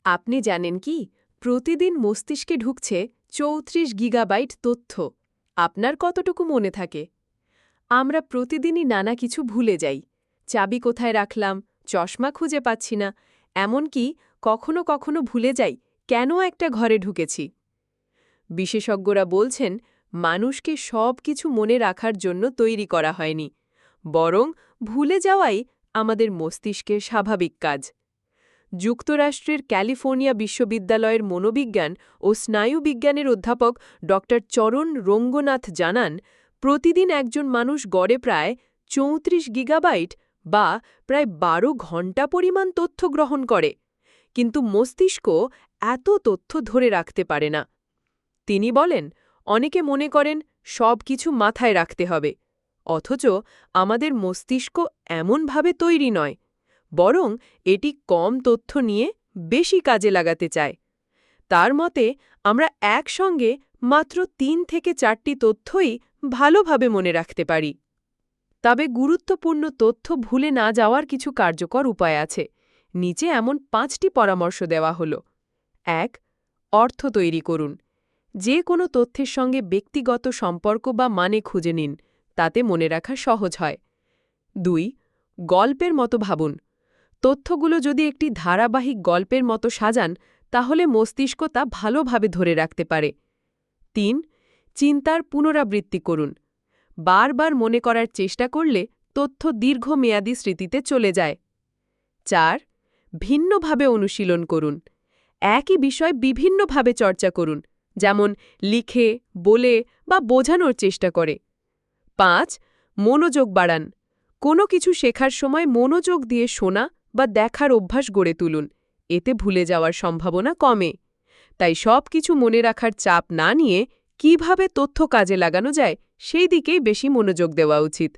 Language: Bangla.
আপনি জানেন কি প্রতিদিন মস্তিষ্কে ঢুকছে ৩৪ গিগাবাইট তথ্য। আপনার কতটুকু মনে থাকে? আমরা প্রতিদিনই নানা কিছু ভুলে যাই। চাবি কোথায় রাখলাম, চশমা খুঁজে পাচ্ছি না, এমনকি কখনো কখনো ভুলে যাই কেন একটা ঘরে ঢুকেছি। বিশেষজ্ঞরা বলছেন মানুষকে সব কিছু মনে রাখার জন্য তৈরি করা হয়নি, বরং ভুলে যাওয়াই আমাদের মস্তিষ্কের স্বাভাবিক কাজ। যুক্তরাষ্ট্রের ক্যালিফোর্নিয়া বিশ্ববিদ্যালয়ের মনোবিজ্ঞান ও স্নায়ুবিজ্ঞানের অধ্যাপক ড চরণ রঙ্গনাথ জানান, প্রতিদিন একজন মানুষ গড়ে প্রায় ৩৪ গিগাবাইট বা প্রায় ১২ ঘণ্টা পরিমাণ তথ্য গ্রহণ করে, কিন্তু মস্তিষ্ক এত তথ্য ধরে রাখতে পারে না। তিনি বলেন, অনেকে মনে করেন সব কিছু মাথায় রাখতে হবে, অথচ আমাদের মস্তিষ্ক এমনভাবে তৈরি নয়, বরং এটি কম তথ্য নিয়ে বেশি কাজে লাগাতে চায়। তার মতে আমরা একসঙ্গে মাত্র ৩ থেকে ৪টি তথ্যই ভালোভাবে মনে রাখতে পারি। তবে গুরুত্বপূর্ণ তথ্য ভুলে না যাওয়ার কিছু কার্যকর উপায় আছে। নিচে এমন ৫টি পরামর্শ দেওয়া হল। ১. অর্থ তৈরি করুন। যে কোনো তথ্যের সঙ্গে ব্যক্তিগত সম্পর্ক বা মানে খুঁজে নিন, তাতে মনে রাখা সহজ হয়। ২. গল্পের মতো ভাবুন। তথ্যগুলো যদি একটি ধারাবাহিক গল্পের মতো সাজান, তাহলে মস্তিষ্ক তা ভালোভাবে ধরে রাখতে পারে। ৩. চিন্তার পুনরাবৃত্তি করুন। বারবার মনে করার চেষ্টা করলে তথ্য দীর্ঘমেয়াদী স্মৃতিতে চলে যায়। ৪. ভিন্নভাবে অনুশীলন করুন। একই বিষয় বিভিন্নভাবে চর্চা করুন, যেমন লিখে, বলে বা বোঝানোর চেষ্টা করে। ৫. মনোযোগ বাড়ান। কোনো কিছু শেখার সময় মনোযোগ দিয়ে শোনা বা দেখার অভ্যাস গড়ে তুলুন, এতে ভুলে যাওয়ার সম্ভাবনা কমে। তাই সব কিছু মনে রাখার চাপ না নিয়ে কিভাবে তথ্য কাজে লাগানো যায় সেই দিকেই বেশি মনোযোগ দেওয়া উচিত।